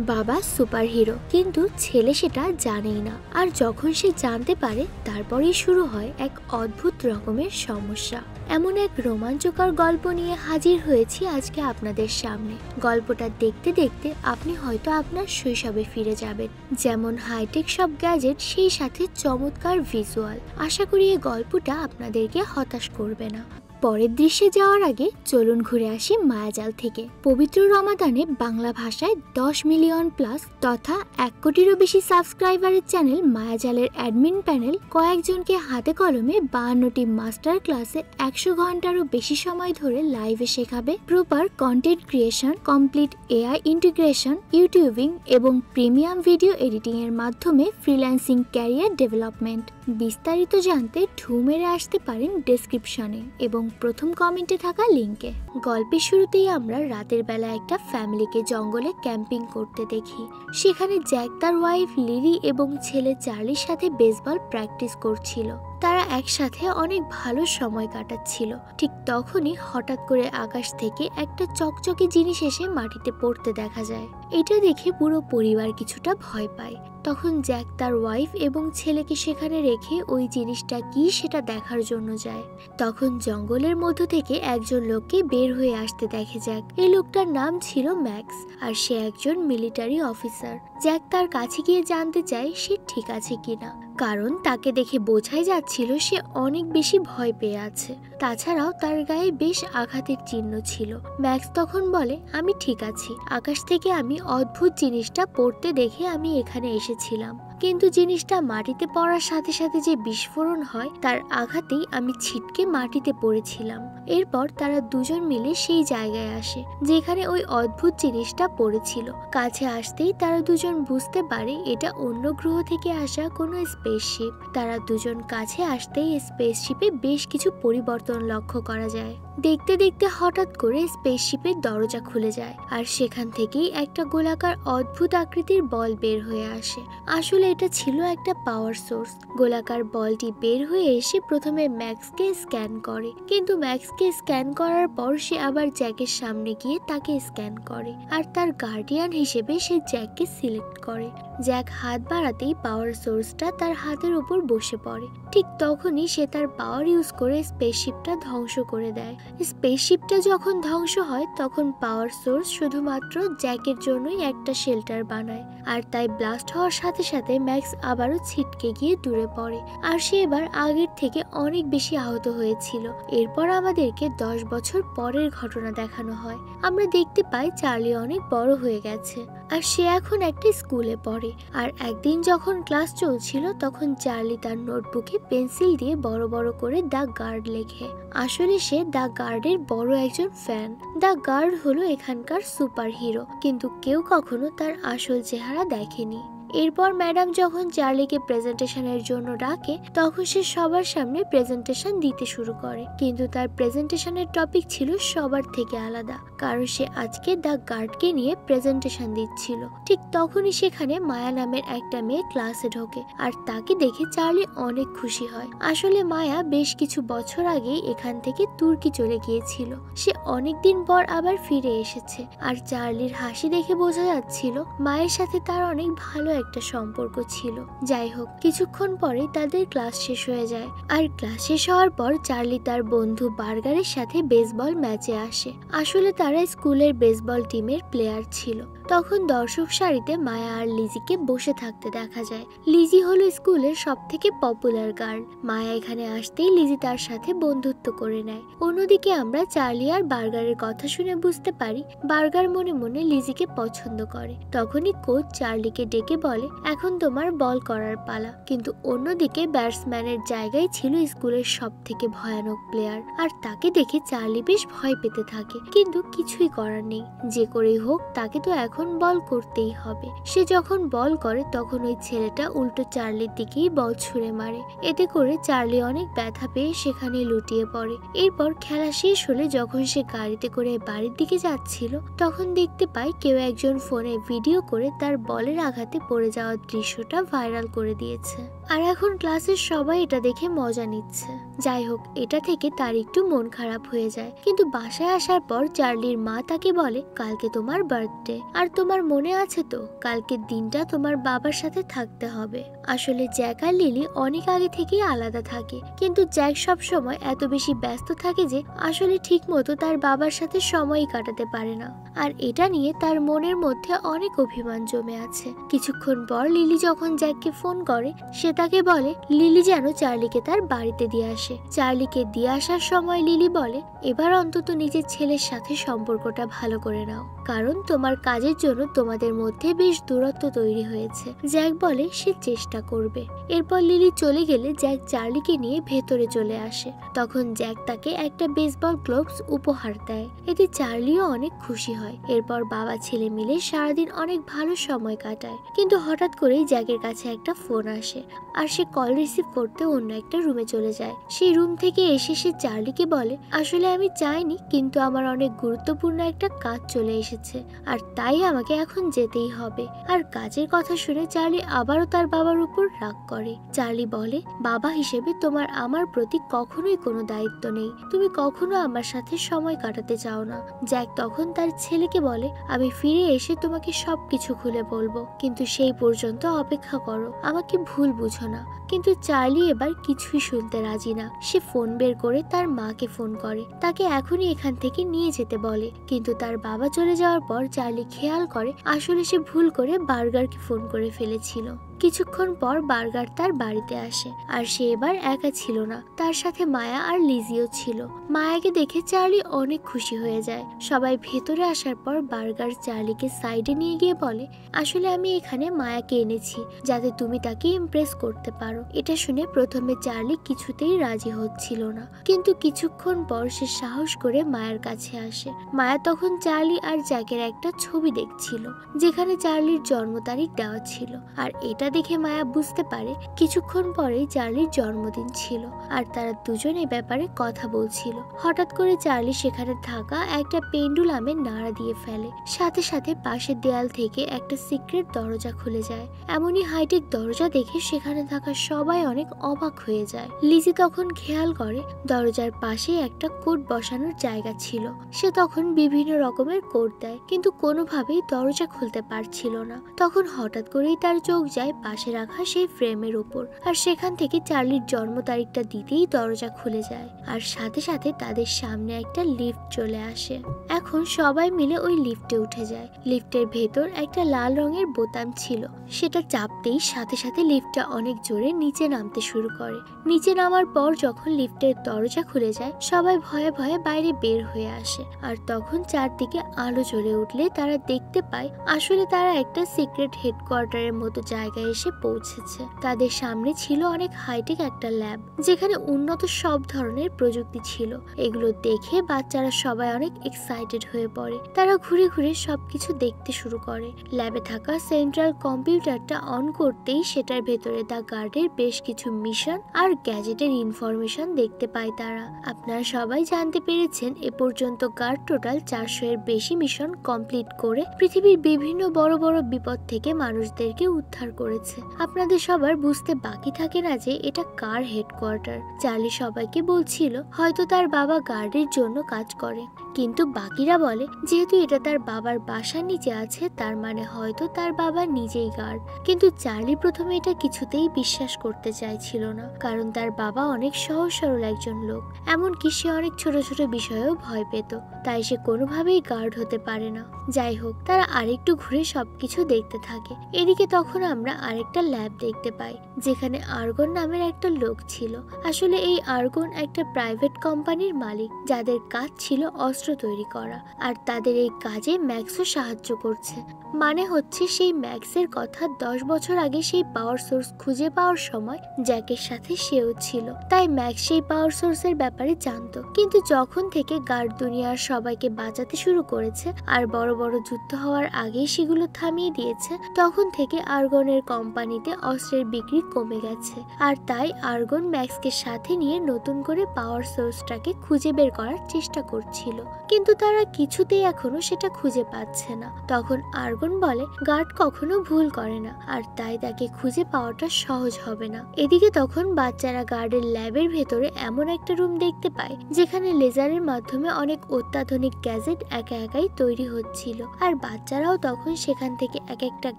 বাবা super hero, কিন্তু ছেলে সেটা জানেই না। আর যখন সে জানতে পারে তারপরেই শুরু হয় এক অদ্ভুত রকমের সমস্যা। এমন এক রোমাঞ্চকর গল্প নিয়ে হাজির হয়েছি আজকে আপনাদের সামনে। গল্পটা দেখতে দেখতে আপনি হয়তো আপনার শৈশবে ফিরে যাবেন। যেমন হাইটেক সব গ্যাজেট, সেই সাথে চমৎকার ভিজুয়াল। আশা করি এই গল্পটা আপনাদেরকে হতাশ করবে না। পরের দৃশ্যে যাওয়ার আগে চলুন ঘুরে আসি মায়াজাল থেকে। পবিত্র রমাদানে বাংলা ভাষায় 10 মিলিয়ন প্লাস তথা 1 কোটিরও বেশি সাবস্ক্রাইবারের চ্যানেল মায়াজালের অ্যাডমিন প্যানেল কয়েকজনকে হাতে কলমে 52টি মাস্টার ক্লাসে 100 ঘন্টারও বেশি সময় ধরে লাইভে শেখাবে proper content creation, complete AI integration, YouTubing এবং প্রিমিয়াম ভিডিও এডিটিং এর মাধ্যমে ফ্রিল্যান্সিং ক্যারিয়ার ডেভেলপমেন্ট। বিস্তারিত জানতে ঢু মেরে আসতে পারেন ডেসক্রিপশনে এবং প্রথম কমেন্টে থাকা লিংকে। গল্পের শুরুতেই আমরা রাতের বেলা একটা ফ্যামিলিকে জঙ্গলে ক্যাম্পিং করতে দেখি। সেখানে জ্যাক তার ওয়াইফ লিলি এবং ছেলে চার্লির সাথে বেসবল প্র্যাকটিস করছিল। তারা একসাথে অনেক ভালো সময় কাটাচ্ছিল। ঠিক তখনই হঠাৎ করে আকাশ থেকে একটা চকচকে জিনিস এসে মাটিতে পড়তে দেখা যায়। এটা দেখে পুরো পরিবার কিছুটা ভয় পায়। তখন জ্যাক তার ওয়াইফ এবং ছেলেকে সেখানে রেখে ওই জিনিসটা কি সেটা দেখার জন্য যায়। তখন জঙ্গলের মধ্য থেকে একজন লোককে বের হয়ে আসতে দেখে জ্যাক। এই লোকটার নাম ছিল ম্যাক্স, আর সে একজন মিলিটারি অফিসার। জ্যাক তার কাছে গিয়ে জানতে চায় সে ঠিক আছে কিনা, কারণ তাকে দেখে বোঝাই যাচ্ছিল সে অনেক বেশি ভয় পেয়ে আছে। তাছাড়াও তার গায়ে বেশ আঘাতের চিহ্ন ছিল। ম্যাক্স তখন বলে, আমি ঠিক আছি, আকাশ থেকে আমি অদ্ভুত জিনিসটা পড়তে দেখে আমি এখানে এসেছিলাম, কিন্তু জিনিসটা মাটিতে পড়ার সাথে সাথে যে বিস্ফোরণ হয় তার আঘাতেই আমি ছিটকে মাটিতে পড়েছিলাম। এরপর তারা দুজন মিলে সেই জায়গায় আসে যেখানে ওই অদ্ভুত জিনিসটা পড়েছিল। কাছে আসতেই তারা দুজন বুঝতে পারে এটা অন্য গ্রহ থেকে আসা কোনো স্পেসশিপ। তারা দুজন কাছে আসতেই স্পেসশিপে বেশ কিছু পরিবর্তন লক্ষ্য করা যায়। দেখতে দেখতে হঠাৎ করে স্পেসশিপের দরজা খুলে যায়, আর সেখান থেকেই একটা গোলাকার অদ্ভুত আকৃতির বল বের হয়ে আসে। আসলে এটা ছিল একটা পাওয়ার সোর্স। গোলাকার বলটি বের হয়ে এসে প্রথমে ম্যাক্সকে স্ক্যান করে, কিন্তু ম্যাক্সকে স্ক্যান করার পর সে আবার জ্যাকের সামনে গিয়ে তাকে স্ক্যান করে, আর তার গার্ডিয়ান হিসেবে সে জ্যাককে সিলেক্ট করে। জ্যাক হাত বাড়াতেই পাওয়ার সোর্সটা তার হাতের উপর বসে পড়ে। ঠিক তখনই সে তার পাওয়ার ইউজ করে স্পেসশিপটা ধ্বংস করে দেয়। স্পেসশিপটা যখন ধ্বংস হয় তখন পাওয়ার সোর্স শুধুমাত্র জ্যাকের জন্যই একটা শেল্টার বানায়, আর তাই ব্লাস্ট হওয়ার সাথে সাথে ম্যাক্স আবারও ছিটকে গিয়ে দূরে পড়ে, আর সে এবার আগের থেকে অনেক বেশি আহত হয়েছিল। এরপর আমাদেরকে 10 বছর পরের ঘটনা দেখানো হয়। আমরা দেখতে পাই চার্লি অনেক বড় হয়ে গেছে, আর সে এখন একটা স্কুলে পড়ে। আর একদিন যখন ক্লাস চলছিল তখন চার্লি তার নোটবুকে পেন্সিল দিয়ে বড় বড় করে দ্য গার্ড লেখে। আসলে সে দ্য গার্ডের বড় একজন ফ্যান। দ্য গার্ড হলো এখানকার সুপার হিরো, কিন্তু কেউ কখনো তার আসল চেহারা দেখেনি। এরপর ম্যাডাম যখন চার্লিকে প্রেজেন্টেশনের জন্য ডাকে তখন সে সবার সামনে প্রেজেন্টেশন দিতে শুরু করে, কিন্তু তার প্রেজেন্টেশনের টপিক ছিল সবার থেকে আলাদা, কারণ সে আজকে দ্য গার্ডকে নিয়ে প্রেজেন্টেশন দিচ্ছিল। ঠিক তখনই সেখানে মায়া নামের একটা মেয়ে ক্লাসে ঢোকে, আর তাকে দেখে চার্লি অনেক খুশি হয়। আসলে মায়া বেশ কিছু বছর আগেই এখান থেকে তুর্কি চলে গিয়েছিল। সে অনেকদিন পর আবার ফিরে এসেছে, আর চার্লির হাসি দেখে বোঝা যাচ্ছিল মায়ের সাথে তার অনেক ভালো একটা সম্পর্ক ছিল। যাই হোক, কিছুক্ষণ পরে তাদের ক্লাস শেষ হয়ে যায়, আর ক্লাস শেষ হওয়ার পর চার্লি তার বন্ধু বার্গারের সাথে বেসবল ম্যাচে আসে। আসলে তারা স্কুলের বেসবল টিমের প্লেয়ার ছিল। তখন দর্শক সারিতে মায়া আর লিজিকে বসে থাকতে দেখা যায়। লিজি হলো স্কুলের সব থেকে পপুলার গার্ল। মায়া এখানে আসতেই লিজি তার সাথে বন্ধুত্ব করে নেয়। অন্যদিকে আমরা চার্লি আর বার্গারের কথা শুনে বুঝতে পারি বার্গার মনে মনে লিজিকে পছন্দ করে। তখনই কোচ চার্লিকে ডেকে বলে, এখন তোমার বল করার পালা। কিন্তু অন্যদিকে ব্যাটসম্যানের জায়গায় ছিল স্কুলের সব থেকে ভয়ানক প্লেয়ার, আর তাকে দেখে চার্লি বেশ ভয় পেতে থাকে। কিন্তু কিছুই করার নেই, যে করেই হোক তাকে তো এখন বল করতেই হবে। সে যখন বল করে তখন ওই ছেলেটা উল্টো চার্লির দিকেই বল ছুঁড়ে মারে। এতে করে চার্লি অনেক ব্যথা পেয়ে সেখানে লুটিয়ে পড়ে। এরপর খেলা শেষ হলে যখন সে গাড়িতে করে বাড়ির দিকে যাচ্ছিল তখন দেখতে পায় কেউ একজন ফোনে ভিডিও করে তার বলের আঘাতে পড়ে যাওয়ার দৃশ্যটা ভাইরাল করে দিয়েছে। আর এখন ক্লাসের সবাই এটা দেখে মজা নিচ্ছে। যাই হোক, এটা থেকে তার একটু মন খারাপ হয়ে যায়। কিন্তু বাসায় আসার পর চার্লির মা তাকে বলে, কালকে তোমার বার্থডে, আর তোমার মনে আছে তো কালকের দিনটা তোমার বাবার সাথে থাকতে হবে। আসলে জ্যাক আর লিলি অনেক আগে থেকেই আলাদা থাকে, কিন্তু জ্যাক সব সময় এত বেশি ব্যস্ত থাকে যে আসলে ঠিক মতো তার বাবার সাথে সময় কাটাতে পারে না। আর এটা নিয়ে তার মনের মধ্যে অনেক অভিমান জমে আছে। কিছুক্ষণ পর লিলি যখন জ্যাককে ফোন করে, সে তাকে বলে লিলি যেন চার্লিকে তার বাড়িতে দিয়ে আসে। চার্লিকে দিয়ে আসার সময় লিলি বলে, এবার অন্তত নিজের ছেলের সাথে সম্পর্কটা ভালো করে নাও, কারণ তোমার কাজের জন্য তোমাদের মধ্যে বেশ দূরত্ব তৈরি হয়েছে। জ্যাক বলে সে চেষ্টা করবে। এরপর লিলি চলে গেলে জ্যাক চার্লিকে নিয়ে ভেতরে চলে আসে। তখন জ্যাক তাকে একটা বেসবল গ্লোভস উপহার দেয়। এতে চার্লিও অনেক খুশি হয়। এরপর বাবা ছেলে মিলে সারাদিন অনেক ভালো সময় কাটায়। কিন্তু হঠাৎ করেই জ্যাকের কাছে একটা ফোন আসে, আর সে কল রিসিভ করতে অন্য একটা রুমে চলে যায়। সেই রুম থেকে এসে সে চার্লিকে বলে, আসলে আমি চাইনি, কিন্তু আমার অনেক গুরুত্বপূর্ণ একটা কাজ চলে এসেছে, আর তাই আমাকে এখন যেতেই হবে। আর কাজের কথা শুনে চার্লি আবারও তার বাবার উপর রাগ করে। চার্লি বলে, বাবা হিসেবে তোমার আমার প্রতি কখনোই কোনো দায়িত্ব নেই, তুমি কখনো আমার সাথে সময় কাটাতে চাও না। জ্যাক তখন তার ছেলেকে বলে, আমি ফিরে এসে তোমাকে সবকিছু খুলে বলবো, কিন্তু সেই পর্যন্ত অপেক্ষা করো, আমাকে ভুল বুঝো না। কিন্তু চার্লি এবার কিছুই শুনতে রাজি না। সে ফোন বের করে তার মাকে ফোন করে, তাকে এখনই এখান থেকে নিয়ে যেতে বলে। কিন্তু তার বাবা চলে যাওয়ার পর চার্লি খেয়াল করে আসলে সে ভুল করে বার্গারকে ফোন করে ফেলেছিল। কিছুক্ষণ পর বার্গার তার বাড়িতে আসে, আর সে এবার একা ছিল না, তার সাথে মায়া আর লিজিও ছিল। মায়াকে দেখে চার্লি অনেক খুশি হয়ে যায়। সবাই ভেতরে আসার পর বার্গার চার্লিকে সাইডে নিয়ে গিয়ে বলে, আসলে আমি এখানে মায়াকে এনেছি যাতে তুমি তাকে ইমপ্রেস করতে পারো। এটা শুনে প্রথমে চার্লি কিছুতেই রাজি হচ্ছিল না, কিন্তু কিছুক্ষণ পর সে সাহস করে মায়ের কাছে আসে। মায়া তখন চার্লি আর জ্যাকের একটা ছবি দেখছিল, যেখানে চার্লির জন্ম তারিখ দেওয়া ছিল। আর এটা দেখে মায়া বুঝতে পারে কিছুক্ষণ পরেই চার্লির জন্মদিন ছিল, আর তারা দুজন এই ব্যাপারে কথা বলছিল। হঠাৎ করে চার্লি সেখানে থাকা একটা পেন্ডুলামে নাড়া দিয়ে ফেলে। সাথে সাথে পাশের দেয়াল থেকে একটা সিক্রেট দরজা খুলে যায়। এমনই হাইটেক দরজা দেখে সেখানে থাকা সবাই অনেক অবাক হয়ে যায়। লিজি তখন খেয়াল করে দরজার পাশে একটা কোড বসানোর জায়গা ছিল। সে তখন বিভিন্ন রকমের কোড দেয়, কিন্তু কোনোভাবেই দরজা খুলতে পারছিল না। তখন হঠাৎ করেই তার চোখ যায় পাশে রাখা সেই ফ্রেমের উপর, আর সেখান থেকে চার্লির জন্ম তারিখটা দিতেই দরজা খুলে যায়। আর সাথে সাথে তাদের সামনে একটা লিফট চলে আসে। এখন সবাই মিলে ওই লিফটে উঠে যায়। লিফটের ভেতর একটা লাল রঙের বোতাম ছিল, সেটা চাপতেই সাথে সাথে লিফটটা অনেক জোরে নিচে নামতে শুরু করে। নিচে নামার পর যখন লিফটের দরজা খুলে যায়, সবাই ভয়ে ভয়ে বাইরে বের হয়ে আসে। আর তখন চারদিকে আলো জ্বলে উঠলে তারা দেখতে পায় আসলে তারা একটা সিক্রেট হেডকোয়ার্টারের মতো জায়গায় এসে পৌঁছেছে। তাদের সামনে ছিল অনেক হাইটেক একটা ল্যাব, যেখানে উন্নত সব ধরনের প্রযুক্তি ছিল। এগুলো দেখে বাচ্চারা সবাই অনেক এক্সাইটেড হয়ে পড়ে। তারা ঘুরে ঘুরে সবকিছু দেখতে শুরু করে। ল্যাবে থাকা সেন্ট্রাল কম্পিউটারটা অন করতেই সেটার ভেতরে দ্য গার্ডের বেশ কিছু মিশন আর গ্যাজেটের ইনফরমেশন দেখতে পায় তারা। আপনারা সবাই জানতে পেরেছেন এ পর্যন্ত গার্ড টোটাল 400 এর বেশি মিশন কমপ্লিট করে পৃথিবীর বিভিন্ন বড় বড় বিপদ থেকে মানুষদেরকে উদ্ধার করেছে। আপনাদের সবার বুঝতে বাকি থাকে না যে এটা কার হেডকোয়ার্টার। চার্লি সবাইকে বলছিল হয়তো তার বাবা গার্ডের জন্য কাজ করে, কিন্তু বাকিরা বলে যেহেতু এটা তার বাবার বাসার নিচে আছে, তার মানে হয়তো তার বাবা নিজেই গার্ড। কিন্তু চার্লি প্রথমে এটা কিছুতেই বিশ্বাস করতে চাইছিল না, কারণ তার বাবা অনেক সহজ সরল একজন লোক, এমনকি সে অনেক ছোট ছোট বিষয়েও ভয় পেত, তাই সে কোনোভাবেই গার্ড হতে পারে না। যাই হোক, তারা আরেকটু ঘুরে সবকিছু দেখতে থাকে। এদিকে তখন আমরা আরেকটা ল্যাব দেখতে পাই, যেখানে আর্গন নামের একটা লোক ছিল। আসলে এই আর্গন একটা প্রাইভেট কোম্পানির মালিক, যাদের কাজ ছিল অস্ত্র তৈরি করা, আর তাদের এই কাজে ম্যাক্সও সাহায্য করছে। মানে হচ্ছে সেই ম্যাক্সের কথা 10 বছর আগে সেই পাওয়ার সোর্স খুঁজে পাওয়ার সময় জ্যাকের সাথে সেও ছিল, তাই ম্যাক্স সেই পাওয়ার সোর্সের ব্যাপারে জানতো। কিন্তু যখন থেকে গার্ড দুনিয়ার সবাইকে বাঁচাতে শুরু করেছে আর বড় বড় যুদ্ধ হওয়ার আগেই সেগুলো থামিয়ে দিয়েছে, তখন থেকে আর্গনের কোম্পানিতে অস্ত্রের বিক্রি কমে গেছে, আর তাই আর্গন ম্যাক্সকে সাথে নিয়ে নতুন করে পাওয়ার সোর্সটাকে খুঁজে বের করার চেষ্টা করছিল, কিন্তু তারা কিছুতেই এখনো সেটা খুঁজে পাচ্ছে না। তখন আর্গন বলে গার্ড কখনো ভুল করে না, আর তাই তাকে খুঁজে পাওয়াটা সহজ হবে না। এদিকে তখন বাচ্চারা গার্ডের ল্যাবের ভেতরে এমন একটা রুম দেখতে পায় যেখানে লেজারের মাধ্যমে অনেক অত্যাধুনিক গ্যাজেট একা একাই তৈরি হচ্ছিল, আর বাচ্চারাও তখন সেখান থেকে এক একটা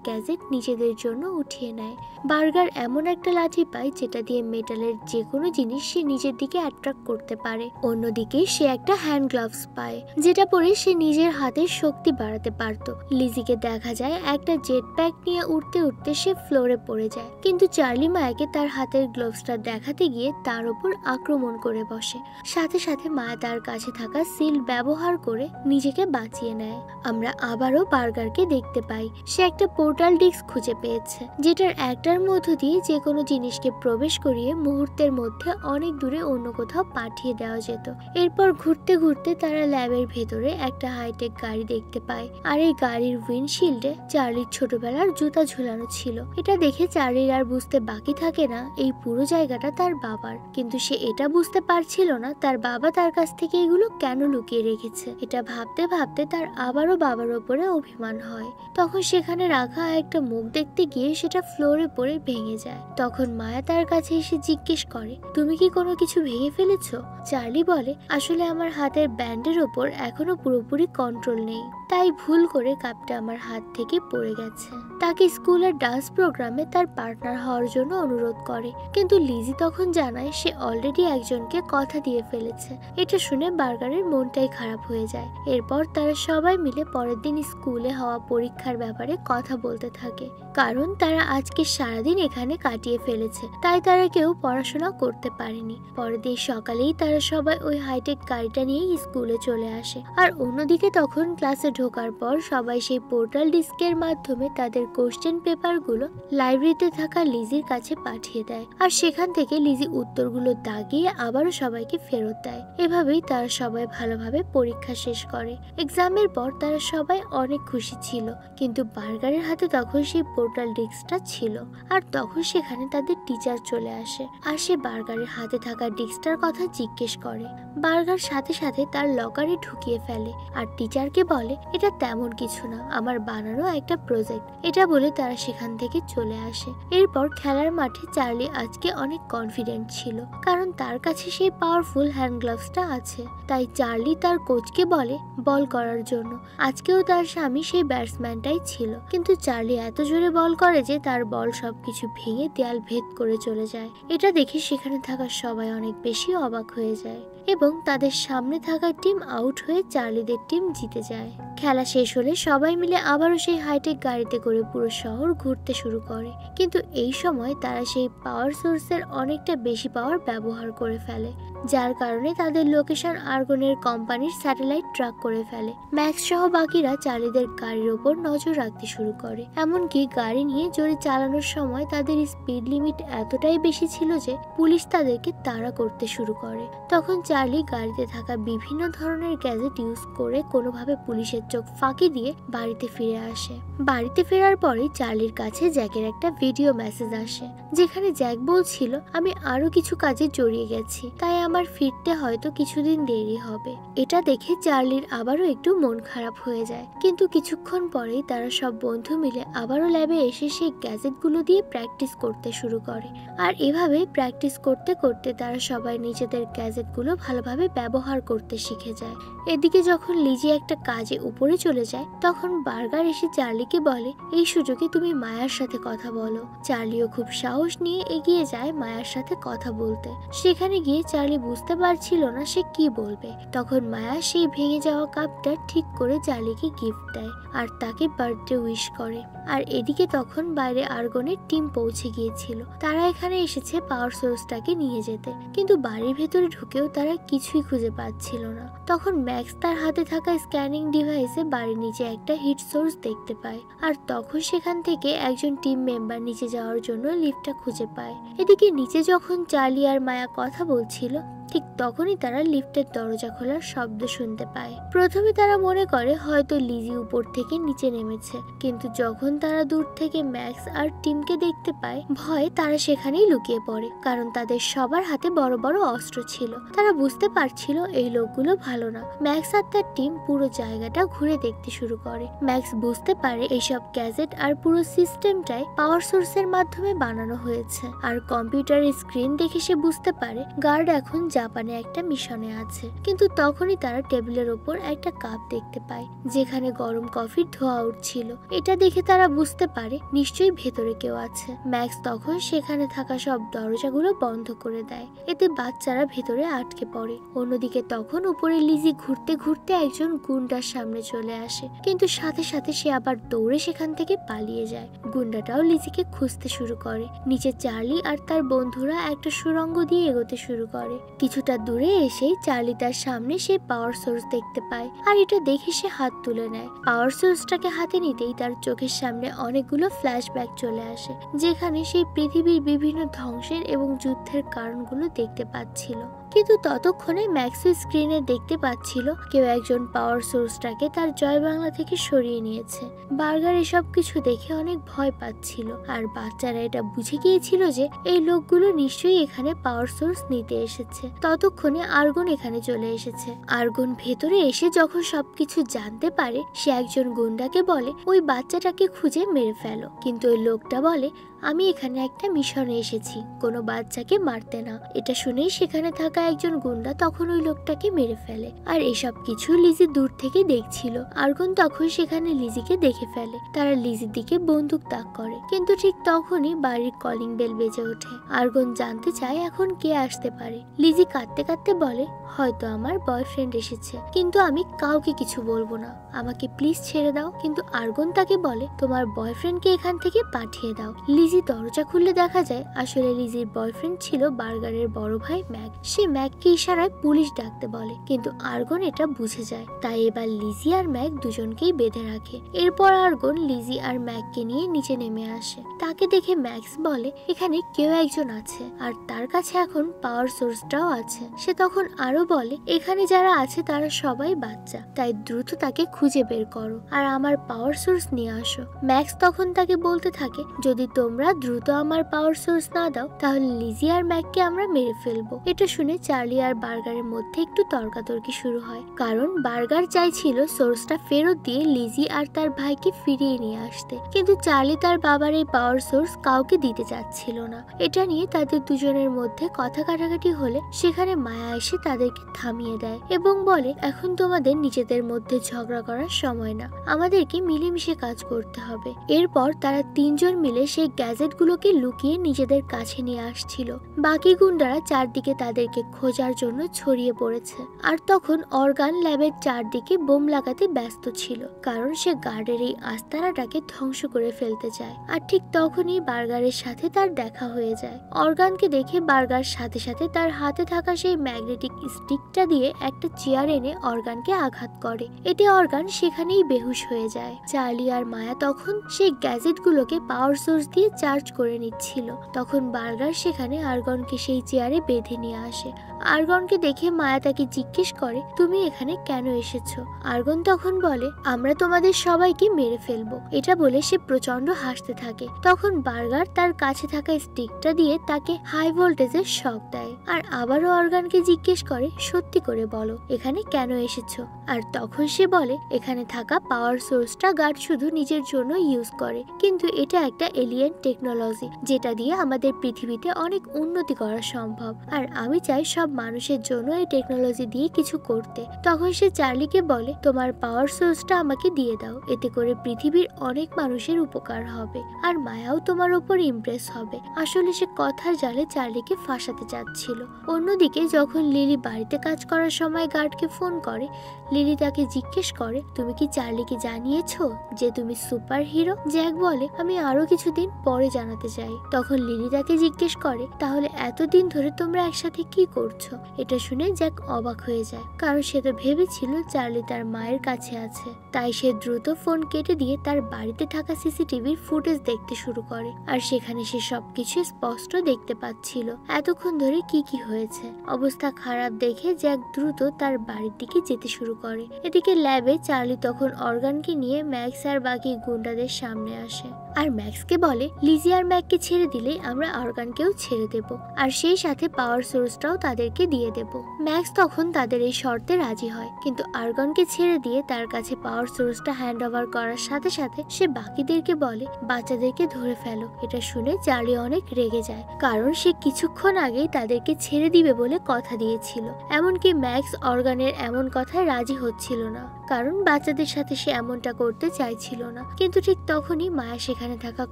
গ্যাজেট নিজেদের জন্য উঠিয়ে নেয়। বার্গার এমন একটা লাঠি পায় যেটা দিয়ে মেটালের যে কোনো জিনিস সে নিজের দিকে অ্যাট্রাক্ট করতে পারে। অন্যদিকে সে একটা হ্যান্ড গ্লাভস পায় যেটা পরে সে নিজের হাতের শক্তি বাড়াতে পারত। লিজিকে দেখা যায় একটা জেট প্যাক নিয়ে উঠতে উঠতে সে ফ্লোরে পড়ে যায়, কিন্তু চার্লি মায়াকে তার হাতের গ্লোভসটা দেখাতে গিয়ে তার উপর আক্রমণ করে বসে। সাথে সাথে মায়া তার কাছে থাকা সিল ব্যবহার করে নিজেকে বাঁচিয়ে নেয়। আমরা আবারও বার্গারকে দেখতে পাই সে একটা পোর্টাল ডিস্ক খুঁজে পেয়েছে যেটার একটার মধ্য দিয়ে যে কোনো জিনিসকে প্রবেশ করিয়ে মুহূর্তের মধ্যে অনেক দূরে অন্য কোথাও পাঠিয়ে দেওয়া যেত। এরপর ঘুরতে ঘুরতে তারা ল্যাবের ভেতরে একটা হাইটেক গাড়ি দেখতে পায়, আর এই গাড়ির উইন্ডশিল্ডে চার্লির ছোটবেলার জুতা ঝুলানো ছিল। এটা দেখে চার্লির আর বুঝতে বাকি থাকে না এই পুরো জায়গাটা তার বাবার, কিন্তু সে এটা বুঝতে পারছিল না তার বাবা তার কাছ থেকে এগুলো কেন লুকিয়ে রেখেছে। এটা ভাবতে ভাবতে তার আবারও বাবার ওপরে অভিমান হয়। তখন সেখানে রাখা একটা মুখ দেখতে গিয়ে সেটা ফ্লোরে পড়ে ভেঙে যায়। তখন মায়া তার কাছে এসে জিজ্ঞেস করে তুমি কি কোনো কিছু ভেঙে ফেলেছো? চার্লি বলে আসলে আমার হাতের ব্যান্ডের ওপর এখনো পুরোপুরি কন্ট্রোল নেই, তাই ভুল করে কাপটা আমার হাত থেকে পড়ে গেছে। তাকে স্কুলের ডান্স প্রোগ্রামে তার পার্টনার হওয়ার জন্য অনুরোধ করে, কিন্তু লিজি তখন জানায় সে অলরেডি একজনকে কথা দিয়ে ফেলেছে। এটা শুনে বার্গারের মনটাই খারাপ হয়ে যায়। এরপর তারা সবাই মিলে পরের দিন স্কুলে হওয়া পরীক্ষার ব্যাপারে কথা বলতে থাকে, কারণ তারা আজকে সারাদিন এখানে কাটিয়ে ফেলেছে, তাই তারা কেউ পড়াশোনা করতে পারেনি। পরের দিন সকালেই তারা সবাই ওই হাইটেক গাড়িটা নিয়ে স্কুলে চলে আসে, আর অন্যদিকে তখন ক্লাসে ঢোকার পর সবাই সেই পোর্টাল ডিস্কের মাধ্যমে তাদের কোশ্চেন পেপারগুলো লাইব্রেরিতে থাকা লিজির কাছে পাঠিয়ে দেয়, আর সেখান থেকে লিজি উত্তরগুলো দাগিয়ে আবারও সবাইকে ফেরত দেয়। এভাবেই তারা সবাই ভালোভাবে পরীক্ষা শেষ করে। এক্সামের পর তারা সবাই অনেক খুশি ছিল, কিন্তু বার্গারের হাতে তখন সেই পোর্টাল ডিস্কটা ছিল, আর তখন সেখানে তাদের টিচার চলে আসে, আর সে বার্গারের হাতে থাকা ডিস্কটার কথা জিজ্ঞেস করে। বার্গার সাথে সাথে তার লকারে ঢুকিয়ে ফেলে, আর টিচারকে বলে এটা তেমন কিছু না, আমার বানানো একটা প্রজেক্ট। এটা বলে তারা সেখান থেকে চলে আসে। এরপর খেলার মাঠে চার্লি আজকে অনেক কনফিডেন্ট ছিল, কারণ তার কাছে সেই পাওয়ারফুল হ্যান্ড গ্লাভসটা আছে। তাই চার্লি তার কোচকে বলে বল করার জন্য। আজকেও তার স্বামী সেই ব্যাটসম্যানটাই ছিল, কিন্তু চার্লি এত জোরে বল করে যে তার বল সবকিছু ভেঙে দেয়াল ভেদ করে চলে যায়। এটা দেখে সেখানে থাকা সবাই অনেক বেশি অবাক হয়ে যায়, এবং তাদের সামনে থাকা টিম আউট হয়ে চার্লিদের টিম জিতে যায়। খেলা শেষ হলে সবাই মিলে আবারও সেই হাইটেক গাড়িতে করে পুরো শহর ঘুরতে শুরু করে, কিন্তু এই সময় তারা সেই পাওয়ার সোর্সের অনেকটা বেশি পাওয়ার ব্যবহার করে ফেলে, যার কারণে তাদের লোকেশন আর্গনের কোম্পানির স্যাটেলাইট ট্র্যাক করে ফেলে। ম্যাক্স সহ বাকিরা চার্লিদের গাড়ির ওপর নজর রাখতে শুরু করে, এমনকি গাড়ি নিয়ে জোরে চালানোর সময় তাদের স্পিড লিমিট এতটাই বেশি ছিল যে পুলিশ তাদেরকে তাড়া করতে শুরু করে। তখন চার্লি গাড়িতে থাকা বিভিন্ন ধরনের গ্যাজেট ইউজ করে কোনোভাবে পুলিশের চোখ ফাঁকি দিয়ে বাড়িতে ফিরে আসে। বাড়িতে ফেরার পরে চার্লির কাছে জ্যাকের একটা ভিডিও মেসেজ আসে, যেখানে জ্যাক বলছিল আমি আরো কিছু কাজে জড়িয়ে গেছি, তাই আমার ফিরতে হয়তো কিছুদিন দেরি হবে। এটা দেখে চার্লির আবারও একটু মন খারাপ হয়ে যায়, কিন্তু কিছুক্ষণ পরেই তারা সব বন্ধু মিলে আবারও ল্যাবে এসে সেই গ্যাজেটগুলো দিয়ে প্র্যাকটিস করতে শুরু করে, আর এভাবে প্র্যাকটিস করতে করতে তারা সবাই নিজেদের গ্যাজেটগুলো ভালোভাবে ব্যবহার করতে শিখে যায়। এদিকে যখন লিজি একটা কাজে উপরে চলে যায়, তখন বার্গার এসে চার্লিকে বলে এই সুযোগে তুমি মায়ার সাথে কথা বলো। চার্লিও খুব সাহস নিয়ে এগিয়ে যায় মায়ার সাথে কথা বলতে। সেখানে গিয়ে চার্লি বুঝতে পারছিল না সে কি বলবে। তখন মায়া সেই ভেঙে যাওয়া কাপটা ঠিক করে চার্লিকে গিফট দেয়, আর তাকে বার্থডে উইশ করে। আর এদিকে তখন বাইরে আর্গনের টিম পৌঁছে গিয়েছিল, তারা এখানে এসেছে পাওয়ার সোর্সটাকে নিয়ে যেতে, কিন্তু বাড়ির ভেতরে ঢুকেও তারা কিছুই খুঁজে পাচ্ছিল না। তখন ম্যাক্স তার হাতে থাকা স্ক্যানিং ডিভাইসে বাড়ির নিচে একটা হিট সোর্স দেখতে পায়, আর তখন সেখান থেকে একজন টিম মেম্বার নিচে যাওয়ার জন্য লিফটটা খুঁজে পায়। এদিকে নিচে যখন চার্লি আর মায়া কথা বলছিল, ঠিক তখনই তারা লিফটের দরজা খোলার শব্দ শুনতে পায়। প্রথমে তারা মনে করে হয়তো লিজি উপর থেকে নিচে নেমেছে, কিন্তু যখন তারা দূর থেকে ম্যাক্স আর টিমকে দেখতে পায় ভয়ে তারা সেখানেই লুকিয়ে পড়ে, কারণ তাদের সবার হাতে বড় বড় অস্ত্র ছিল। তারা বুঝতে পারছিল এই লোকগুলো ভালো না। ম্যাক্স আর তার টিম পুরো জায়গাটা ঘুরে দেখতে শুরু করে। ম্যাক্স বুঝতে পারে এইসব গ্যাজেট আর পুরো সিস্টেমটাই পাওয়ার সোর্সের মাধ্যমে বানানো হয়েছে। আর কম্পিউটারের স্ক্রিন দেখে সে বুঝতে পারে গার্ড এখন জাপানে একটা মিশনে আছে। কিন্তু তখনই তারা টেবিলের ওপর একটা কাপ দেখতে পায় যেখানে গরম কফির ধোঁয়া উঠছিল। এটা দেখে তারা বুঝতে পারে নিশ্চয়ই ভেতরে কেউ আছে। ম্যাক্স তখন সেখানে থাকা সব দরজাগুলো বন্ধ করে দেয়, এতে বাচ্চারা ভেতরে আটকে পড়ে। অন্যদিকে তখন উপরে লিজি ঘুরতে ঘুরতে একজন গুন্ডার সামনে চলে আসে, কিন্তু সাথে সাথে সে আবার দৌড়ে সেখান থেকে পালিয়ে যায়। গুন্ডাটাও লিজিকে খুঁজতে শুরু করে। নিচে চার্লি আর তার বন্ধুরা একটা সুড়ঙ্গ দিয়ে এগোতে শুরু করে। কিছুটা দূরে এসেই চার্লি তার সামনে সেই পাওয়ার সোর্স দেখতে পায়, আর এটা দেখে সে হাত তুলে নেয়। পাওয়ার সোর্সটাকে হাতে নিতেই তার চোখের সামনে অনেকগুলো ফ্ল্যাশব্যাক চলে আসে, যেখানে সেই পৃথিবীর বিভিন্ন ধ্বংসের এবং যুদ্ধের কারণগুলো দেখতে পাচ্ছিল। কিন্তু ততক্ষণে ম্যাক্সও স্ক্রিনে দেখতে পাচ্ছিল কেউ একজন পাওয়ার সোর্সটাকে তার জয় বাংলা থেকে সরিয়ে নিয়েছে। বার্গার এসব কিছু দেখে অনেক ভয় পাচ্ছিল, আর বাচ্চারা এটা বুঝে গিয়েছিল যে এই লোকগুলো নিশ্চয়ই এখানে পাওয়ার সোর্স নিতে এসেছে। ততক্ষণে আর্গন এখানে চলে এসেছে। আর্গন ভেতরে এসে যখন সবকিছু জানতে পারে, সে একজন গুন্ডাকে বলে ওই বাচ্চাটাকে খুঁজে মেরে ফেলো। কিন্তু ওই লোকটা বলে আমি এখানে একটা মিশনে এসেছি, কোনো বাচ্চাকে মারতে না। এটা শুনেই সেখানে থাকা একজন গুন্ডা তখন ওই লোকটাকে মেরে ফেলে। আর এসব কিছু লিজি দূর থেকে দেখছিল। আর্গন তখন সেখানে লিজিকে দেখে ফেলে। তারা লিজির দিকে বন্দুক তাক করে, কিন্তু ঠিক তখনই বাড়ির কলিং বেল বেজে ওঠে। আর্গন জানতে চায় এখন কে আসতে পারে। লিজি কাঁদতে কাঁদতে বলে হয়তো আমার বয়ফ্রেন্ড এসেছে, কিন্তু আমি কাউকে কিছু বলবো না, আমাকে প্লিজ ছেড়ে দাও। কিন্তু আর্গন তাকে বলে তোমার বয়ফ্রেন্ডকে এখান থেকে পাঠিয়ে দাও। লিজি দরজা খুললে দেখা যায় আসলে লিজির বয়ফ্রেন্ড ছিল বার্গারের বড় ভাই ম্যাক। সে ম্যাককে ইশারায় পুলিশ ডাকতে বলে, কিন্তু আর্গন এটা বুঝে যায়। তাই এবার লিজি আর ম্যাক দুজনকেই বেঁধে রাখে। এরপর আর্গন লিজি আর ম্যাককে নিয়ে নিচে নেমে আসে। তাকে দেখে ম্যাক্স বলে এখানে কেউ একজন আছে, আর তার কাছে এখন পাওয়ার সোর্সটাও আছে। সে তখন আরো বলে এখানে যারা আছে তারা সবাই বাচ্চা, তাই দ্রুত তাকে খুঁজে বের করো আর আমার পাওয়ার সোর্স নিয়ে আসো। ম্যাক্স তখন তাকে বলতে থাকে যদি তোমরা দ্রুত আমার পাওয়ার সোর্স না দাও তাহলে লিজি আর ম্যাককে আমরা মেরে ফেলবো। এটা শুনে চার্লি আর বার্গারের মধ্যে একটু তর্কাতর্কি শুরু হয়, কারণ বার্গার চাইছিল সোর্সটা ফেরত দিয়ে লিজি আর তার ভাইকে ফিরিয়ে নিয়ে আসতে, কিন্তু চার্লি তার বাবার এই পাওয়ার সোর্স কাউকে দিতে চাচ্ছিল না। এটা নিয়ে তাদের দুজনের মধ্যে কথা কাটাকাটি হলে সেখানে মায়া এসে তাদেরকে থামিয়ে দেয় এবং বলে এখন তোমাদের নিজেদের মধ্যে ঝগড়া করার সময় না, আমাদেরকে মিলেমিশে কাজ করতে হবে। এরপর তারা তিনজন মিলে সেই গ্যাজেটগুলোকে লুকিয়ে নিজেদের কাছে নিয়ে আসছিল। বাকি গুন্ডারা চারদিকে তাদেরকে খোঁজার জন্য ছড়িয়ে পড়েছে। আর তখন অর্গান ল্যাবের চারদিকে বোম লাগাতে ব্যস্ত ছিল, কারণ সে গার্ডের এই আস্তানাটাকে ধ্বংস করে ফেলতে চায়। আর ঠিক তখনই বার্গারের সাথে তার দেখা হয়ে যায়। অর্গানকে দেখে বার্গার সাথে সাথে তার হাতে থাকা সেই ম্যাগনেটিক স্টিকটা দিয়ে একটা চেয়ার এনে অর্গানকে আঘাত করে। এতে অর্গান সেখানেই বেহুশ হয়ে যায়। চার্লি আর মায়া তখন সেই গ্যাজেটগুলোকে পাওয়ার সোর্স দিয়ে চার্জ করে নিচ্ছিল। তখন বার্গার সেখানে আর্গনকে সেই চেয়ারে বেঁধে নিয়ে আসে। আর্গনকে দেখে মায়া তাকে জিজ্ঞেস করে তুমি এখানে কেন এসেছো? আর্গন তখন বলে আমরা তোমাদের সবাইকে মেরে ফেলবো। এটা বলে সে প্রচন্ড হাসতে থাকে। তখন বার্গার তার কাছে থাকা স্টিকটা দিয়ে তাকে হাই ভোল্টেজের শক দেয়, আর আবারও অর্গানকে জিজ্ঞেস করে সত্যি করে বলো এখানে কেন এসেছো? আর তখন সে বলে এখানে থাকা পাওয়ার সোর্সটা গার্ড শুধু নিজের জন্য ইউজ করে, কিন্তু এটা একটা এলিয়েন টেকনোলজি যেটা দিয়ে আমাদের পৃথিবীতে অনেক উন্নতি করা সম্ভব, আর আমি চাই সব মানুষের জন্য এই টেকনোলজি দিয়ে কিছু করতে। তখন সে চার্লিকে বলে তোমার পাওয়ার সোর্সটা আমাকে দিয়ে দাও, এতে করে পৃথিবীর অনেক মানুষের উপকার হবে আর মায়াও তোমার উপর ইমপ্রেস হবে। আসলে সে কথার জালে চার্লিকে ফাঁসাতে চাচ্ছিল। অন্যদিকে যখন লিলি বাড়িতে কাজ করার সময় গার্ডকে ফোন করে, লিলি তাকে জিজ্ঞেস করে তুমি কি চার্লিকে জানিয়েছো যে তুমি সুপার হিরো? জ্যাক বলে আমি আরো কিছুদিন পরে জানাতে চাই। তখন লিলি তাকে জিজ্ঞেস করে তাহলে এতদিন ধরে তোমরা একসাথে কি করছো? এটা শুনে জ্যাক অবাক হয়ে যায়, কারণ সে তো ভেবেছিল চার্লি তার মায়ের কাছে আছে। তাই সে দ্রুত ফোন কেটে দিয়ে তার বাড়িতে থাকা সিসিটিভির ফুটেজ দেখতে শুরু করে, আর সেখানে সে সবকিছু স্পষ্ট দেখতে পাচ্ছিল এতক্ষণ ধরে কি কি হয়েছে। অবস্থা খারাপ দেখে জ্যাক দ্রুত তার বাড়ির দিকে যেতে শুরু করে। এদিকে ল্যাবে চার্লি তখন অর্গানকে নিয়ে ম্যাক্স আর বাকি গুন্ডাদের সামনে আসে আর ম্যাক্সকে বলে লিজি আর ম্যাককে ছেড়ে দিলেই আমরা অর্গানকেও ছেড়ে দেব, আর সেই সাথে পাওয়ার সোর্সটাও তাদেরকে দিয়ে দেব। ম্যাক্স তখন তাদের এই শর্তে রাজি হয়, কিন্তু অর্গানকে ছেড়ে দিয়ে তার কাছে পাওয়ার সোর্সটা হ্যান্ড ওভার করার সাথে সাথে সে বাকিদেরকে বলে বাচ্চাদেরকে ধরে ফেলো। এটা শুনে চার্লি অনেক রেগে যায়, কারণ সে কিছুক্ষণ আগেই তাদেরকে ছেড়ে দিবে বলে কথা দিয়েছিল। এমনকি ম্যাক্স অর্গানের এমন কথায় রাজি হচ্ছিল না, কারণ বাচ্চাদের সাথে সে এমনটা করতে চাইছিল না। কিন্তু ঠিক তখনই মায়া সেখানে থাকা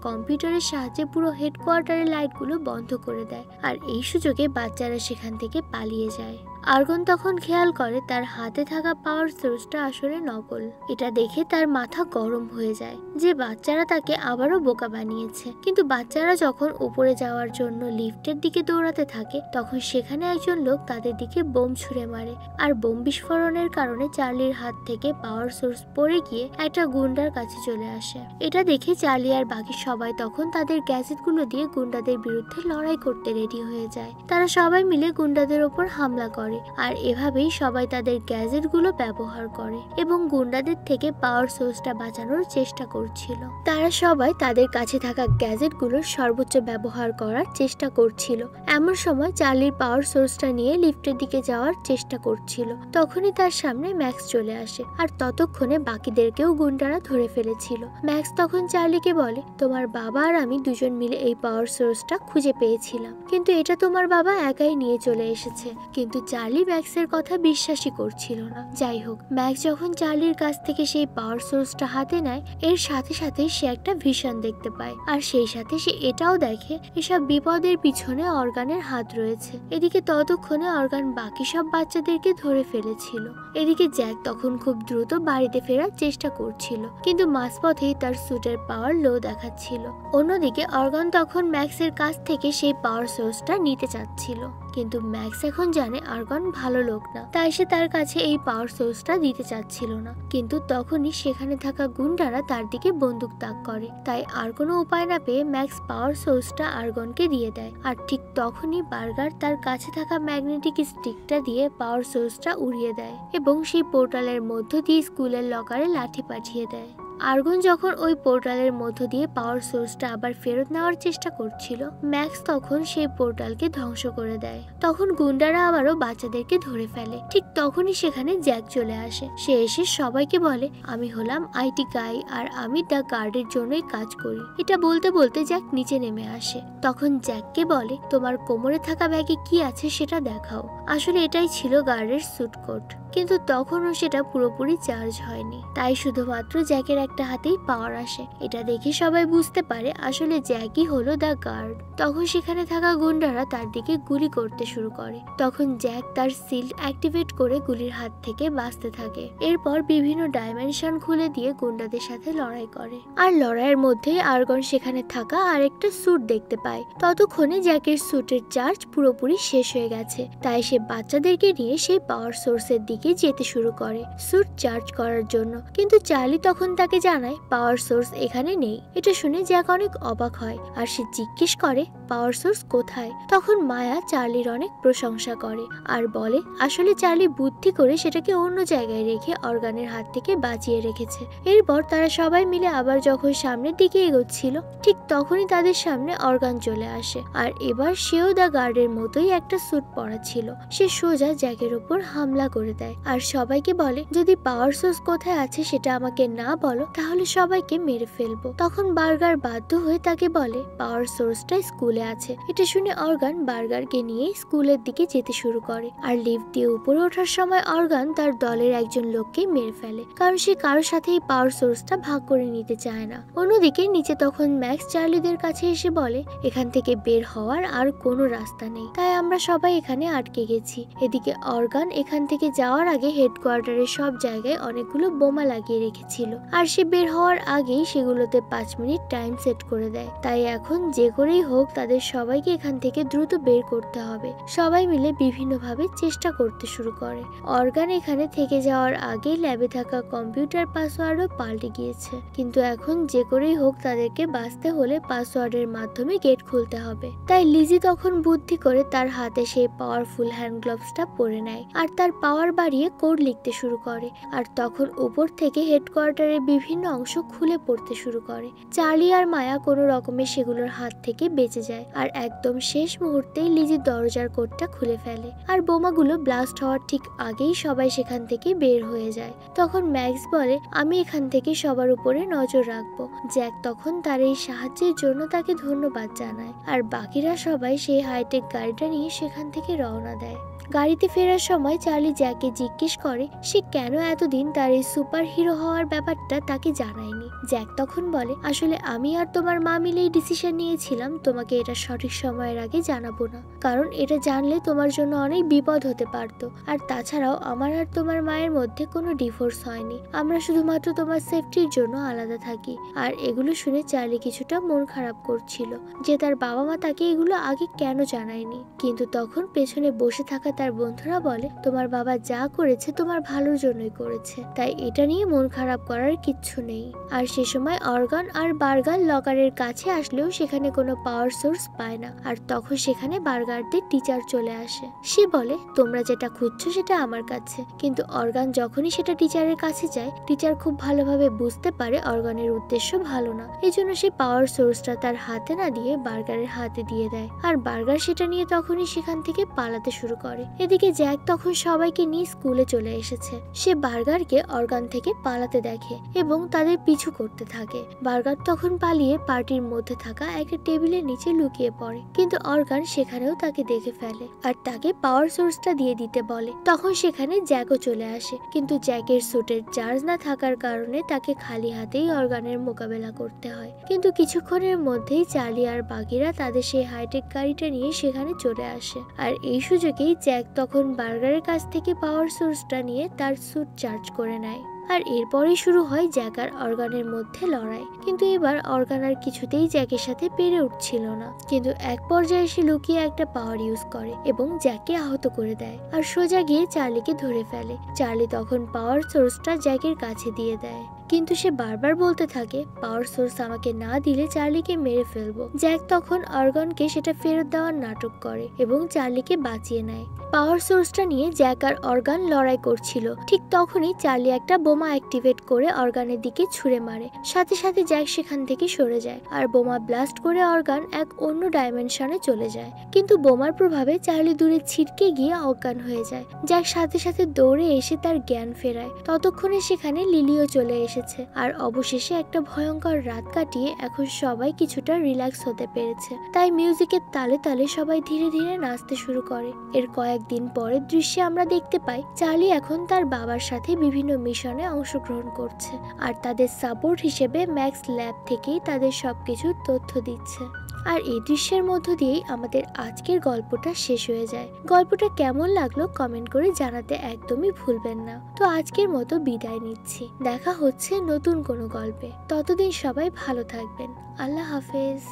কম্পিউটারের সাহায্যে পুরো হেডকোয়ার্টারের লাইটগুলো বন্ধ করে দেয়, আর এই সুযোগে বাচ্চারা সেখান থেকে পালিয়ে যায়। আর্গন তখন খেয়াল করে তার হাতে থাকা পাওয়ার সোর্সটা আসলে নকল। এটা দেখে তার মাথা গরম হয়ে যায় যে বাচ্চারা তাকে আবারও বোকা বানিয়েছে। কিন্তু বাচ্চারা যখন উপরে যাওয়ার জন্য লিফটের দিকে দৌড়াতে থাকে, তখন সেখানে একজন লোক তাদের দিকে বোম ছুঁড়ে মারে, আর বোম বিস্ফোরণের কারণে চার্লির হাত থেকে পাওয়ার সোর্স পড়ে গিয়ে একটা গুন্ডার কাছে চলে আসে। এটা দেখে চার্লি আর বাকি সবাই তখন তাদের গ্যাজেটগুলো দিয়ে গুন্ডাদের বিরুদ্ধে লড়াই করতে রেডি হয়ে যায়। তারা সবাই মিলে গুন্ডাদের ওপর হামলা করে, আর এভাবেই সবাই তাদের গ্যাজেটগুলো ব্যবহার করে এবং গুন্ডাদের থেকে পাওয়ার সোর্সটা বাঁচানোর চেষ্টা করছিল। তারা সবাই তাদের কাছে থাকা গ্যাজেটগুলোর সর্বোচ্চ ব্যবহার করার চেষ্টা করছিল। এমন সময় চার্লির পাওয়ার সোর্সটা নিয়ে লিফটের দিকে যাওয়ার চেষ্টা করছিল। তখনই তার সামনে ম্যাক্স চলে আসে, আর ততক্ষণে বাকিদেরকেও গুন্ডারা ধরে ফেলেছিল। ম্যাক্স তখন চার্লিকে বলে, তোমার বাবা আর আমি দুজন মিলে এই পাওয়ার সোর্সটা খুঁজে পেয়েছিলাম, কিন্তু এটা তোমার বাবা একাই নিয়ে চলে এসেছে। কিন্তু চার্লি ম্যাক্সের কথা বিশ্বাসই করছিল না। যাই হোক, ম্যাক্স যখন চার্লির কাছ থেকে সেই পাওয়ার সোর্সটা হাতে নেয়, এর সাথে সাথে সে একটা ভিশন দেখতে পায়, আর সেই সাথে সে এটাও দেখে এসব বিপদের পিছনে অর্গানের হাত রয়েছে। এদিকে ততক্ষণে অর্গান বাকি সব বাচ্চাদেরকে ধরে ফেলেছিল। এদিকে জ্যাক তখন খুব দ্রুত বাড়িতে ফেরার চেষ্টা করছিল, কিন্তু মাঝপথেই তার স্যুটের পাওয়ার লো দেখাচ্ছিল। অন্যদিকে অর্গান তখন ম্যাক্সের কাছ থেকে সেই পাওয়ার সোর্সটা নিতে চাচ্ছিল, কিন্তু ম্যাক্স এখন জানে অর্গান ভালো লোক না, তাই সে তার কাছে এই পাওয়ার সোর্সটা দিতে চাচ্ছিল না। কিন্তু তখনই সেখানে থাকা গুন্ডারা তার দিকে বন্দুক তাক করে, তাই আর কোনো উপায় না পেয়ে ম্যাক্স পাওয়ার সোর্সটা আর্গনকে দিয়ে দেয়। আর ঠিক তখনই বার্গার তার কাছে থাকা ম্যাগনেটিক স্টিকটা দিয়ে পাওয়ার সোর্সটা উড়িয়ে দেয় এবং সেই পোর্টালের মধ্য দিয়ে স্কুলের লকারে লাঠি পাঠিয়ে দেয়। আর্গন যখন ওই পোর্টালের মধ্য দিয়ে পাওয়ার সোর্সটা আবার ফেরত নেওয়ার চেষ্টা করছিল, ম্যাক্স তখন সেই পোর্টালকে ধ্বংস করে দেয়। তখন গুন্ডারা আবারও বাচ্চাদেরকে ধরে ফেলে। ঠিক তখনই সেখানে জ্যাক চলে আসে। সে এসে সবাইকে বলে, আমি হলাম আইটি গাই আর আমি দ্য গার্ডের জন্যই কাজ করি। এটা বলতে বলতে জ্যাক নিচে নেমে আসে। তখন জ্যাককে বলে, তোমার কোমরে থাকা ব্যাগে কি আছে সেটা দেখাও। আসলে এটাই ছিল গার্ডের স্যুট কোট, কিন্তু তখনও সেটা পুরোপুরি চার্জ হয়নি, তাই শুধুমাত্র জ্যাকের একটা হাতেই পাওয়ার আসে। এটা দেখে সবাই বুঝতে পারে আসলে জ্যাকই হলো দ্য গার্ড। তখন সেখানে থাকা গুন্ডারা তার দিকে গুলি করতে শুরু করে। তখন জ্যাক তার সিল্ড অ্যাক্টিভেট করে গুলির হাত থেকে বাঁচতে থাকে। এরপর বিভিন্ন ডাইমেনশন খুলে দিয়ে গুন্ডাদের সাথে লড়াই করে, আর লড়াইয়ের মধ্যেই আর্গন সেখানে থাকা আরেকটা স্যুট দেখতে পায়। ততক্ষণে জ্যাকের স্যুটের চার্জ পুরোপুরি শেষ হয়ে গেছে, তাই সে বাচ্চাদেরকে নিয়ে সেই পাওয়ার সোর্সের দিকে যেতে শুরু করে স্যুট চার্জ করার জন্য। কিন্তু চার্লি তখন তাকে জানায় পাওয়ার সোর্স এখানে নেই। এটা শুনে জ্যাক অনেক অবাক হয়, আর সে জিজ্ঞেস করে পাওয়ার সোর্স কোথায়। তখন মায়া চার্লির অনেক প্রশংসা করে আর বলে আসলে চার্লি বুদ্ধি করে সেটাকে অন্য জায়গায় রেখে অর্গানের হাত থেকে বাঁচিয়ে রেখেছে। এরপর তারা সবাই মিলে আবার যখন সামনের দিকে এগোচ্ছিল, ঠিক তখনই তাদের সামনে অর্গান চলে আসে, আর এবার সেও দ্য গার্ডের মতোই একটা স্যুট পরা ছিল। সে সোজা জ্যাকের উপর হামলা করে দেয় আর সবাইকে বলে, যদি পাওয়ার সোর্স কোথায় আছে সেটা আমাকে না বলো তাহলে সবাইকে মেরে ফেলবো। তখন বার্গার বাধ্য হয়ে তাকে বলে পাওয়ার সোর্সটা স্কুলে আছে। এটা শুনে অর্গান বার্গারকে নিয়ে স্কুলের দিকে যেতে শুরু করে, আর লিফট দিয়ে উপরে ওঠার সময় অর্গান তার দলের একজন লোককে মেরে ফেলে, কারণ সে কারোর সাথে এই পাওয়ার সোর্সটা ভাগ করে নিতে চায় না। অন্যদিকে নিচে তখন ম্যাক্স চার্লিদের কাছে এসে বলে, এখান থেকে বের হওয়ার আর কোনো রাস্তা নেই, তাই আমরা সবাই এখানে আটকে গেছি। এদিকে অর্গান এখান থেকে যাওয়ার আগে হেডকোয়ার্টারের সব জায়গায় অনেকগুলো বোমা লাগিয়ে রেখেছিল, আর সে বের হওয়ার আগেই সেগুলোতে 5 মিনিট টাইম সেট করে দেয়। তাই এখন যে করেই হোক তাদের তাদের সবাইকে এখান থেকে দ্রুত বের করতে হবে। সবাই মিলে বিভিন্নভাবে চেষ্টা করতে শুরু করে। অর্গান এখানে থেকে যাওয়ার আগে ল্যাবে থাকা কম্পিউটার পাসওয়ার্ডও পাল্টে গিয়েছে, কিন্তু এখন যে করেই হোক তাদেরকে বাঁচতে হলে পাসওয়ার্ডের মাধ্যমে গেট খুলতে হবে। তাই লিজি তখন বুদ্ধি করে তার হাতে সেই পাওয়ারফুল হ্যান্ড গ্লাভসটা পরে নেয় আর তার পাওয়ার বাড়িয়ে কোড লিখতে শুরু করে। আর তখন উপর থেকে হেডকোয়ার্টারের বিভিন্ন অংশ খুলে পড়তে শুরু করে। চার্লি আর মায়া কোনো রকমে সেগুলোর হাত থেকে বেঁচে যায় আর একদম শেষ মুহূর্তেই লিজি দরজার কোডটা খুলে ফেলে আর বোমাগুলো ব্লাস্ট হওয়ার ঠিক আগেই সবাই সেখান থেকে বের হয়ে যায়। তখন ম্যাক্স বলে, আমি এখান থেকে সবার উপরে নজর রাখবো। জ্যাক তখন তার এই সাহায্যের জন্য তাকে ধন্যবাদ জানায় আর বাকিরা সবাই সেই হাইটেক গাড়িটা নিয়ে সেখান থেকে রওনা দেয়। গাড়িতে ফেরার সময় চার্লি জ্যাককে জিজ্ঞেস করে সে কেন এতদিন তার এই সুপার হিরো হওয়ার ব্যাপারটা তাকে জানায়নি। জ্যাক তখন বলে, আসলে আমি আর তোমার মা মিলেই ডিসিশন নিয়েছিলাম তোমাকে এটা সঠিক সময়ের আগে জানাবো না, কারণ এটা জানলে তোমার জন্য অনেক বিপদ হতে পারতো। আর তাছাড়াও আমার আর তোমার মায়ের মধ্যে কোনো ডিভোর্স হয়নি, আমরা শুধুমাত্র তোমার সেফটির জন্য আলাদা থাকি। আর এগুলো শুনে চার্লি কিছুটা মন খারাপ করছিল যে তার বাবা মা তাকে এগুলো আগে কেন জানায়নি। কিন্তু তখন পেছনে বসে থাকা তার বন্ধুরা বলে, তোমার বাবা যা করেছে তোমার ভালোর জন্যই করেছে, তাই এটা নিয়ে মন খারাপ করার কিচ্ছু নেই। আর সে সময় অর্গান আর বার্গার লকারের কাছে আসলেও সেখানে কোনো পাওয়ার সোর্স পায় না। আর তখন সেখানে বার্গারদের টিচার চলে আসে। সে বলে, তোমরা যেটা খুঁজছো সেটা আমার কাছে। কিন্তু অর্গান যখনই সেটা টিচারের কাছে যায়, টিচার খুব ভালোভাবে বুঝতে পারে অর্গানের উদ্দেশ্য ভালো না। এই জন্য সে পাওয়ার সোর্সটা তার হাতে না দিয়ে বার্গারের হাতে দিয়ে দেয় আর বার্গার সেটা নিয়ে তখনই সেখান থেকে পালাতে শুরু করে। এদিকে জ্যাক তখন সবাইকে নিয়ে স্কুলে চলে এসেছে। সে বার্গারকে অর্গান থেকে পালাতে দেখে এবং তাদের পিছু করতে থাকে। বার্গার তখন পালিয়ে পার্টির মধ্যে থাকা একটা টেবিলের নিচে লুকিয়ে পড়ে, কিন্তু অর্গান সেখানেও তাকে দেখে ফেলে আর তাকে পাওয়ার সোর্সটা দিয়ে দিতে বলে। তখন সেখানে জ্যাকও চলে আসে, কিন্তু জ্যাকের স্যুটের চার্জ না থাকার কারণে তাকে খালি হাতেই অর্গানের মোকাবেলা করতে হয়। কিন্তু কিছুক্ষণের মধ্যেই চার্লি আর বাকিরা তাদের সেই হাইটেক গাড়িটা নিয়ে সেখানে চলে আসে। আর এই সুযোগেই জ্যাক তখন বার্গারের কাছ থেকে পাওয়ার সোর্সটা নিয়ে তার স্যুট চার্জ করে নেয়। আর এরপরেই শুরু হয় জ্যাক আর অর্গানের মধ্যে লড়াই। কিন্তু এবার অর্গান আর কিছুতেই জ্যাকের সাথে পেরে উঠছিল না, কিন্তু এক পর্যায়ে সে লুকিয়ে একটা পাওয়ার ইউজ করে এবং জ্যাককে আহত করে দেয় আর সোজা গিয়ে চার্লিকে ধরে ফেলে। চার্লি তখন পাওয়ার সোর্সটা জ্যাকের কাছে দিয়ে দেয়, কিন্তু সে বারবার বলতে থাকে, পাওয়ার সোর্স আমাকে না দিলে চার্লিকে মেরে ফেলবো। জ্যাক তখন অর্গানকে সেটা ফেরত দেওয়ার নাটক করে এবং চার্লিকে বাঁচিয়ে নেয়। পাওয়ার সোর্সটা নিয়ে জ্যাক আর অর্গান লড়াই করছিল, ঠিক তখনই চার্লি একটা বোমা অ্যাক্টিভেট করে অর্গানের দিকে ছুঁড়ে মারে। সাথে সাথে জ্যাক সেখান থেকে সরে যায় আর বোমা ব্লাস্ট করে অর্গান এক অন্য ডাইমেনশনে চলে যায়। কিন্তু বোমার প্রভাবে চার্লি দূরে ছিটকে গিয়ে অজ্ঞান হয়ে যায়। জ্যাক সাথে সাথে দৌড়ে এসে তার জ্ঞান ফেরায়। ততক্ষণে সেখানে লিলিও চলে এসেছে আর অবশেষে একটা ভয়ঙ্কর রাত কাটিয়ে এখন সবাই কিছুটা রিল্যাক্স হতে পেরেছে। তাই মিউজিকের তালে তালে সবাই ধীরে ধীরে নাচতে শুরু করে। এর কয়েকদিন পরের দৃশ্যে আমরা দেখতে পাই চার্লি এখন তার বাবার সাথে বিভিন্ন মিশনে অংশগ্রহণ করছে আর তাদের সাপোর্ট হিসেবে ম্যাক্স ল্যাব থেকেই তাদের সবকিছুর তথ্য দিচ্ছে। আর এই দৃশ্যের মধ্য দিয়েই আমাদের আজকের গল্পটা শেষ হয়ে যায়। গল্পটা কেমন লাগলো কমেন্ট করে জানাতে একদমই ভুলবেন না। তো আজকের মতো বিদায় নিচ্ছি, দেখা হচ্ছে নতুন কোনো গল্পে। ততদিন সবাই ভালো থাকবেন। আল্লাহ হাফেজ।